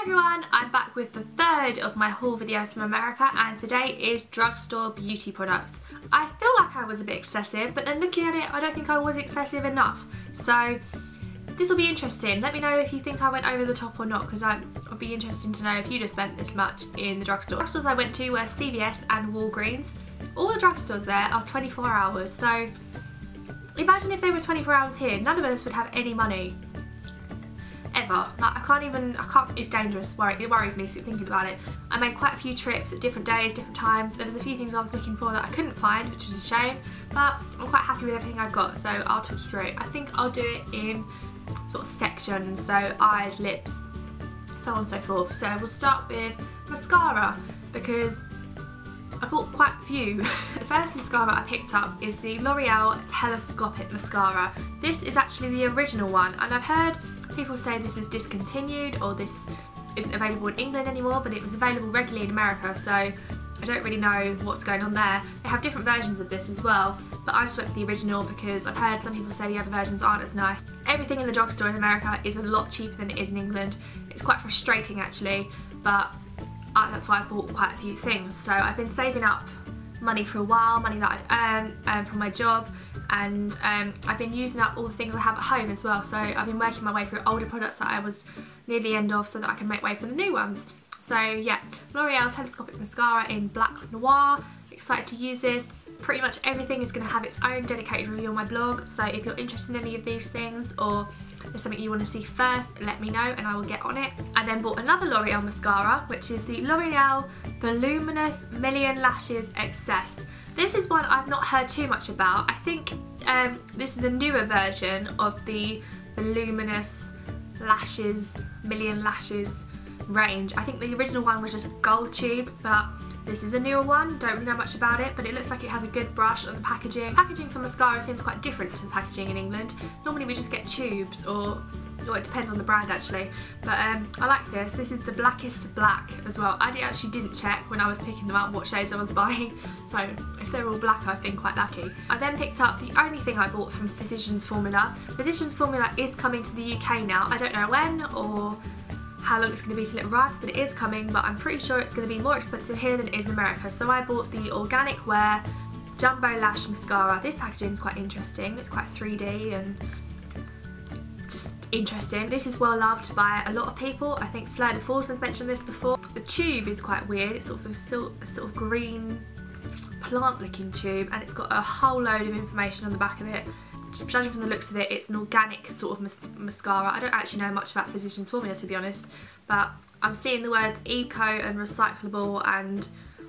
everyone, I'm back with the third of my haul videos from America, and today is drugstore beauty products. I feel like I was a bit excessive, but then looking at it I don't think I was excessive enough. So this will be interesting. Let me know if you think I went over the top or not, because it'll be interesting to know if you'd have spent this much in the drugstore. The drugstores I went to were CVS and Walgreens. All the drugstores there are 24 hours, so imagine if they were 24 hours here, none of us would have any money. Ever. Like, it's dangerous. It worries me thinking about it. I made quite a few trips at different days, different times. There was a few things I was looking for that I couldn't find, which was a shame, but I'm quite happy with everything I got, so I'll talk you through it. I think I'll do it in sort of sections, so eyes, lips, so on and so forth. So we'll start with mascara, because I bought quite a few. The first mascara I picked up is the L'Oreal Telescopic Mascara. This is actually the original one, and I've heard people say this is discontinued or this isn't available in England anymore, but it was available regularly in America, so I don't really know what's going on there. They have different versions of this as well, but I just went for the original because I've heard some people say the other versions aren't as nice. Everything in the drugstore in America is a lot cheaper than it is in England. It's quite frustrating actually, but that's why I bought quite a few things. So I've been saving up money for a while, money that I'd earned from my job, and I've been using up all the things I have at home as well. So I've been working my way through older products that I was near the end of so that I can make way for the new ones. So yeah, L'Oreal Telescopic Mascara in Black Noir. Excited to use this. Pretty much everything is going to have its own dedicated review on my blog, so if you're interested in any of these things or there's something you want to see first, let me know and I will get on it. I then bought another L'Oreal mascara, which is the L'Oreal Voluminous Million Lashes Excess. This is one I've not heard too much about. I think this is a newer version of the Voluminous Lashes, Million Lashes range. I think the original one was just gold tube, but this is a newer one. Don't really know much about it, but it looks like it has a good brush on the packaging. Packaging for mascara seems quite different to the packaging in England. Normally we just get tubes, or it depends on the brand actually. But I like this. This is the blackest black as well. I actually didn't check when I was picking them up what shades I was buying, so if they're all black I've been quite lucky. I then picked up the only thing I bought from Physicians Formula. Physicians Formula is coming to the UK now. I don't know when or how long it's going to be till it arrives, but it is coming, but I'm pretty sure it's going to be more expensive here than it is in America. So I bought the Organic Wear Jumbo Lash Mascara. This packaging is quite interesting. It's quite 3D and just interesting. This is well loved by a lot of people. I think Fleur de Force has mentioned this before. The tube is quite weird. It's sort of a sort of green plant looking tube, and it's got a whole load of information on the back of it. Judging from the looks of it, it's an organic sort of mascara. I don't actually know much about Physicians Formula, to be honest, but I'm seeing the words eco and recyclable and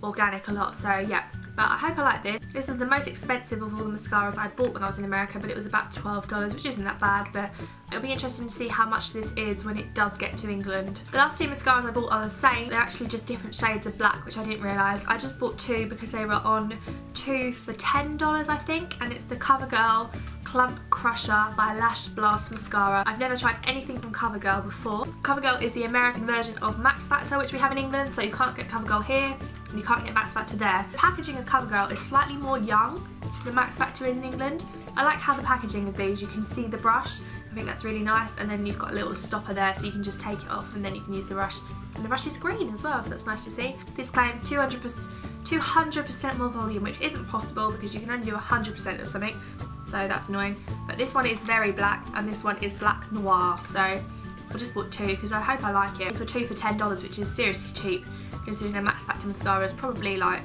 organic a lot, so yeah. But I hope I like this. This was the most expensive of all the mascaras I bought when I was in America, but it was about $12, which isn't that bad, but it'll be interesting to see how much this is when it does get to England. The last two mascaras I bought are the same. They're actually just different shades of black, which I didn't realise. I just bought two because they were on 2 for $10, I think, and it's the CoverGirl Clump Crusher by Lash Blast Mascara. I've never tried anything from CoverGirl before. CoverGirl is the American version of Max Factor, which we have in England, so you can't get CoverGirl here and you can't get Max Factor there. The packaging of CoverGirl is slightly more young than Max Factor is in England. I like how the packaging of these, you can see the brush. I think that's really nice, and then you've got a little stopper there so you can just take it off and then you can use the brush. And the brush is green as well, so that's nice to see. This claims 200% more volume, which isn't possible because you can only do 100% of something, so that's annoying. But this one is very black and this one is Black Noir, so I just bought two because I hope I like it. These were 2 for $10, which is seriously cheap considering a Max Factor mascara is probably like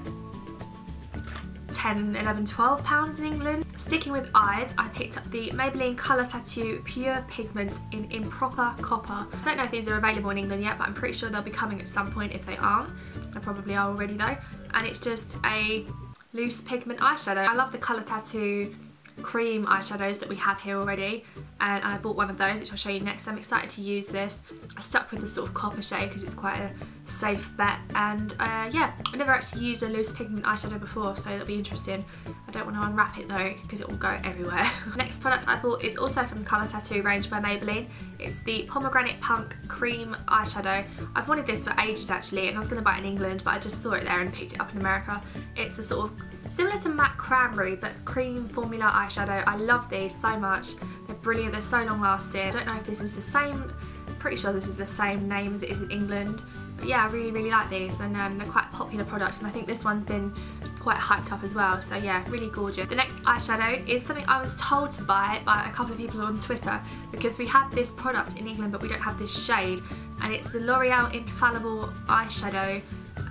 10, 11, 12 pounds in England. Sticking with eyes, I picked up the Maybelline Colour Tattoo Pure Pigment in Improper Copper. I don't know if these are available in England yet, but I'm pretty sure they'll be coming at some point if they aren't. They probably are already though. And it's just a loose pigment eyeshadow. I love the Colour Tattoo cream eyeshadows that we have here already, and I bought one of those, which I'll show you next. I'm excited to use this. I stuck with the sort of copper shade because it's quite a safe bet, and yeah, I've never actually used a loose pigment eyeshadow before, so that'll be interesting. I don't want to unwrap it though because it will go everywhere. Next product I bought is also from the Colour Tattoo range by Maybelline. It's the Pomegranate Punk Cream Eyeshadow. I've wanted this for ages actually, and I was going to buy it in England, but I just saw it there and picked it up in America. It's a sort of similar to Matte Cranberry but cream formula eyeshadow. I love these so much. They're brilliant, they're so long lasting. I don't know if this is the same pretty sure this is the same name as it is in England. But yeah, I really like these, and they're quite popular products, and I think this one's been quite hyped up as well, so yeah, really gorgeous. The next eyeshadow is something I was told to buy by a couple of people on Twitter, because we have this product in England but we don't have this shade, and it's the L'Oreal Infallible eyeshadow.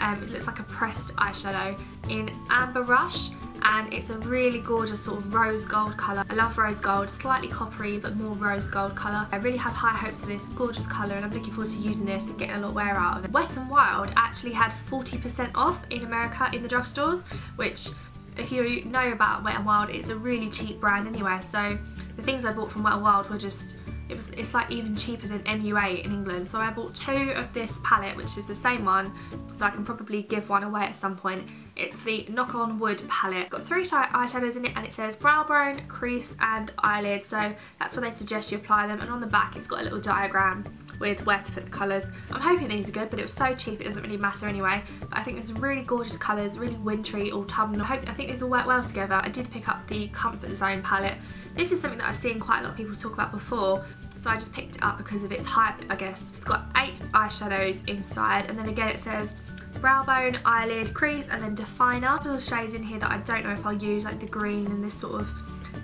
It looks like a pressed eyeshadow in Amber Rush, and it's a really gorgeous sort of rose gold colour. I love rose gold, slightly coppery but more rose gold colour. I really have high hopes for this gorgeous colour, and I'm looking forward to using this and getting a lot of wear out of it. Wet n Wild actually had 40% off in America in the drugstores, which, if you know about Wet n Wild, it's a really cheap brand anyway, so the things I bought from Wet n Wild were just, it's like even cheaper than MUA in England. So I bought 2 of this palette, which is the same one, so I can probably give one away at some point. It's the Knock On Wood palette. It's got 3 eyeshadows in it, and it says brow bone, crease and eyelid, so that's where they suggest you apply them, and on the back it's got a little diagram with where to put the colours. I'm hoping these are good, but it was so cheap it doesn't really matter anyway. But I think there's really gorgeous colours, really wintry, autumnal. I think these will work well together. I did pick up the Comfort Zone palette. This is something that I've seen quite a lot of people talk about before, so I just picked it up because of its hype, I guess. It's got 8 eyeshadows inside, and then again it says brow bone, eyelid, crease, and then definer. Little shades in here that I don't know if I'll use, like the green and this sort of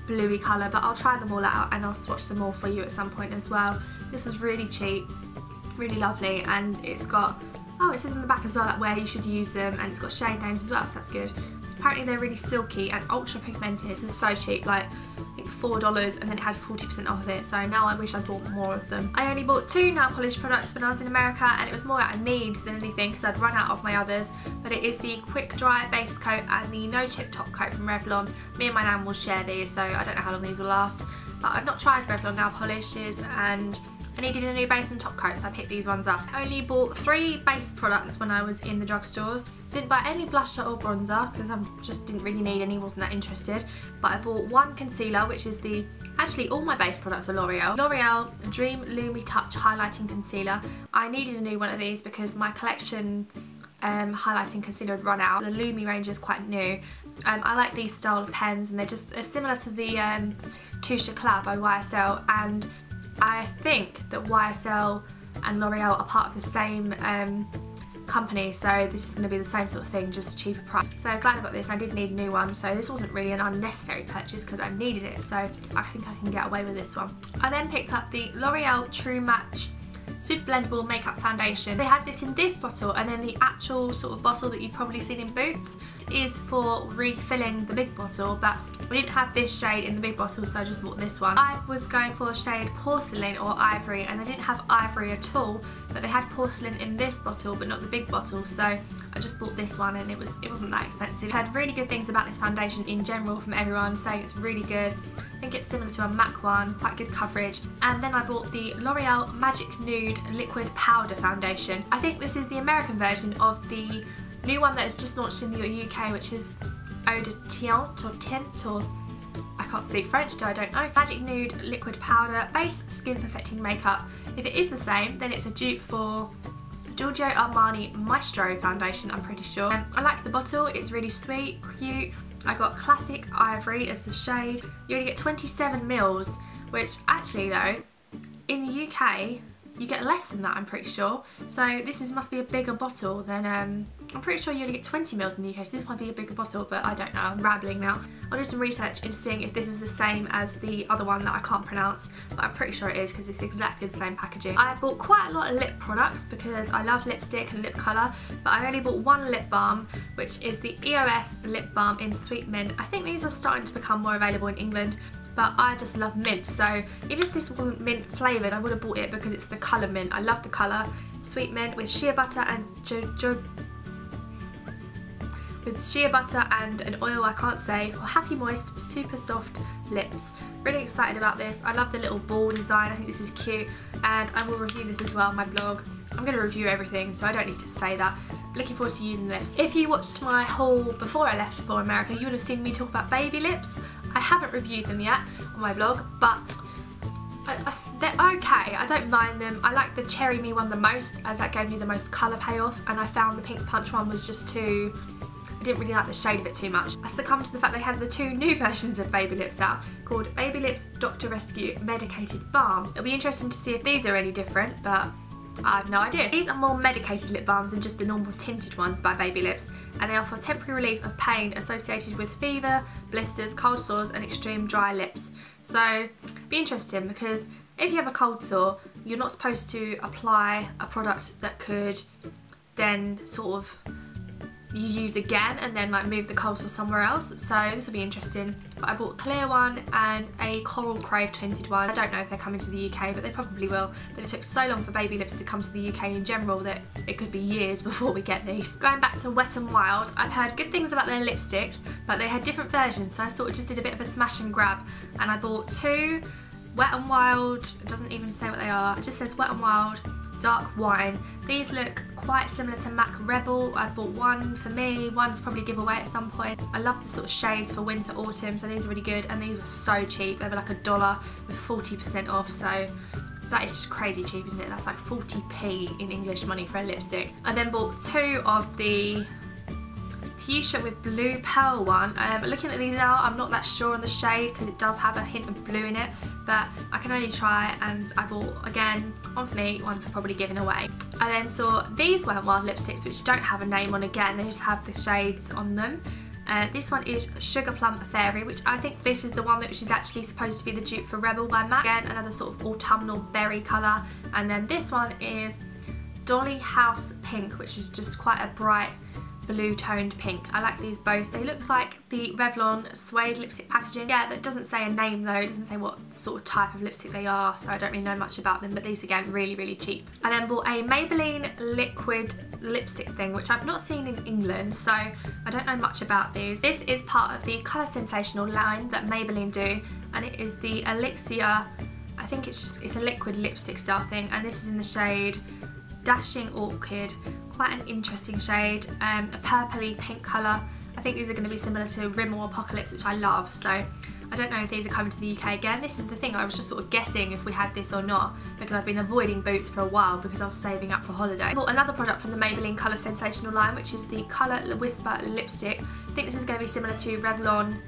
bluey colour, but I'll try them all out and I'll swatch them all for you at some point as well. This was really cheap, really lovely, and it's got, oh, it says in the back as well like where you should use them, and it's got shade names as well, so that's good. Apparently they're really silky and ultra pigmented. This is so cheap, like I think $4, and then it had 40% off of it, so now I wish I'd bought more of them. I only bought 2 nail polish products when I was in America, and it was more out of need than anything because I'd run out of my others, but it is the Quick Dry Base Coat and the No Chip Top Coat from Revlon. Me and my nan will share these, so I don't know how long these will last, but I've not tried Revlon nail polishes, and I needed a new base and top coat, so I picked these ones up. I only bought 3 base products when I was in the drugstores. Didn't buy any blusher or bronzer because I just didn't really need any, wasn't that interested. But I bought 1 concealer, which is the, actually all my base products are L'Oreal. L'Oreal Dream Lumi Touch Highlighting Concealer. I needed a new one of these because my collection highlighting concealer had run out. The Lumi range is quite new. I like these style of pens, and they're similar to the Touche Éclat by YSL, and I think that YSL and L'Oreal are part of the same company, so this is going to be the same sort of thing, just a cheaper price. So glad I got this. I did need a new one, so this wasn't really an unnecessary purchase because I needed it, so I think I can get away with this one. I then picked up the L'Oreal True Match Super Blendable Makeup Foundation. They had this in this bottle, and then the actual sort of bottle that you've probably seen in Boots is for refilling the big bottle, but we didn't have this shade in the big bottle, so I just bought this one. I was going for a shade Porcelain or Ivory, and they didn't have Ivory at all, but they had Porcelain in this bottle but not the big bottle, so I just bought this one, and it wasn't that expensive. I had really good things about this foundation in general from everyone, saying it's really good. I think it's similar to a MAC one, quite good coverage. And then I bought the L'Oreal Magic Nude Liquid Powder Foundation. I think this is the American version of the new one that has just launched in the UK, which is Eau de Teint or Tint, or I can't speak French, so I don't know. Magic Nude Liquid Powder Base Skin Perfecting Makeup. If it is the same, then it's a dupe for Giorgio Armani Maestro Foundation, I'm pretty sure. I like the bottle, it's really sweet, cute. I got Classic Ivory as the shade. You only get 27 mils, which actually though, in the UK, you get less than that, I'm pretty sure. So this must be a bigger bottle than, I'm pretty sure you only get 20 mils in the UK, so this might be a bigger bottle, but I don't know, I'm rambling now. I'll do some research into seeing if this is the same as the other one that I can't pronounce, but I'm pretty sure it is because it's exactly the same packaging. I bought quite a lot of lip products because I love lipstick and lip colour, but I only bought 1 lip balm, which is the EOS Lip Balm in Sweet Mint. I think these are starting to become more available in England, but I just love mint, so even if this wasn't mint flavoured, I would have bought it because it's the colour mint. I love the colour. Sweet mint with shea butter and an oil I can't say for happy moist super soft lips. Really excited about this. I love the little ball design, I think this is cute, and I will review this as well on my blog. I'm going to review everything, so I don't need to say that. Looking forward to using this. If you watched my haul before I left for America, you would have seen me talk about baby lips. I haven't reviewed them yet on my blog, but they're okay. I don't mind them. I like the Cherry Me one the most, as that gave me the most colour payoff, and I found the Pink Punch one was just too, I didn't really like the shade of it too much. I succumbed to the fact they had the 2 new versions of Baby Lips out, called Baby Lips Dr. Rescue Medicated Balm. It'll be interesting to see if these are any different, but I have no idea. These are more medicated lip balms than just the normal tinted ones by Baby Lips, and they offer temporary relief of pain associated with fever, blisters, cold sores and extreme dry lips. So be interesting, because if you have a cold sore, you're not supposed to apply a product that could then sort of you use again and then like move the cold sore somewhere else. So this will be interesting. But I bought a clear one and a Coral Crave tinted one. I don't know if they're coming to the UK, but they probably will. But it took so long for Baby Lips to come to the UK in general that it could be years before we get these. Going back to Wet n Wild, I've heard good things about their lipsticks, but they had different versions, so I sort of just did a bit of a smash and grab, and I bought 2 Wet n Wild. It doesn't even say what they are. It just says Wet n Wild Dark Wine. These look quite similar to MAC Rebel. I bought one for me, one to probably give away at some point. I love the sort of shades for winter, autumn, so these are really good, and these were so cheap. They were like $1 with 40% off, so that is just crazy cheap, isn't it? That's like 40p in English money for a lipstick. I then bought 2 of the fuchsia with blue pearl one. Looking at these now, I'm not that sure on the shade because it does have a hint of blue in it, but I can only try, and I bought, again, one for me, one for probably giving away. I then saw these Wet n Wild lipsticks, which don't have a name on again, they just have the shades on them. This one is Sugar Plum Fairy, which I think this is the one which is actually supposed to be the dupe for Rebel by MAC. Again, another sort of autumnal berry colour. And then this one is Dolly House Pink, which is just quite a bright blue toned pink. I like these both. They look like the Revlon suede lipstick packaging. Yeah, that doesn't say a name though. It doesn't say what sort of type of lipstick they are, so I don't really know much about them, but these again, really, really cheap. I then bought a Maybelline liquid lipstick thing, which I've not seen in England, so I don't know much about these. This is part of the Colour Sensational line that Maybelline do, and it is the Elixir, I think it's a liquid lipstick style thing, and this is in the shade Dashing Orchid. Quite an interesting shade, a purpley pink colour. I think these are going to be similar to Rimmel Apocalypse, which I love, so I don't know if these are coming to the UK again. This is the thing, I was just sort of guessing if we had this or not, because I've been avoiding Boots for a while because I was saving up for holiday. I bought another product from the Maybelline Colour Sensational line, which is the Colour Whisper lipstick. I think this is going to be similar to Revlon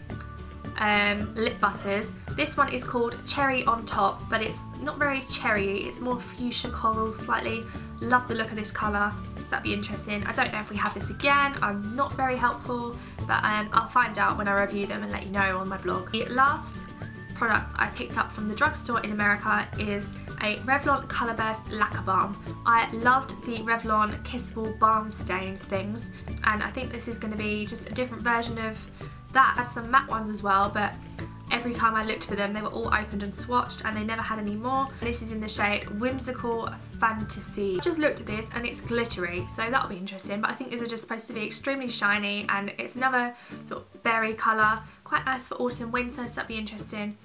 lip butters. This one is called Cherry on Top, but it's not very cherry, it's more fuchsia coral slightly. Love the look of this colour, so that'd be interesting. I don't know if we have this again, I'm not very helpful, but I'll find out when I review them and let you know on my blog. The last product I picked up from the drugstore in America is a Revlon Colour Burst Lacquer Balm. I loved the Revlon Kissable Balm Stain things, and I think this is going to be just a different version of that. I had some matte ones as well, but every time I looked for them they were all opened and swatched and they never had any more. This is in the shade Whimsical Fantasy. I just looked at this and it's glittery, so that'll be interesting, but I think these are just supposed to be extremely shiny, and it's another sort of berry colour, quite nice for autumn winter, so that'll be interesting.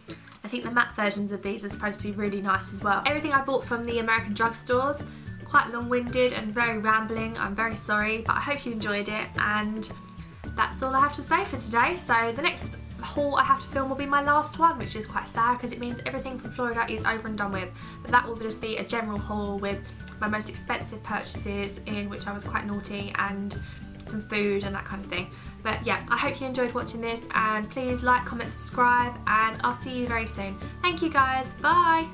I think the matte versions of these are supposed to be really nice as well. Everything I bought from the American drugstores, quite long-winded and very rambling, I'm very sorry, but I hope you enjoyed it, and that's all I have to say for today. So the next haul I have to film will be my last one, which is quite sad because it means everything from Florida is over and done with. But that will just be a general haul with my most expensive purchases, in which I was quite naughty, and some food and that kind of thing. But yeah, I hope you enjoyed watching this, and please like, comment, subscribe, and I'll see you very soon. Thank you guys, bye!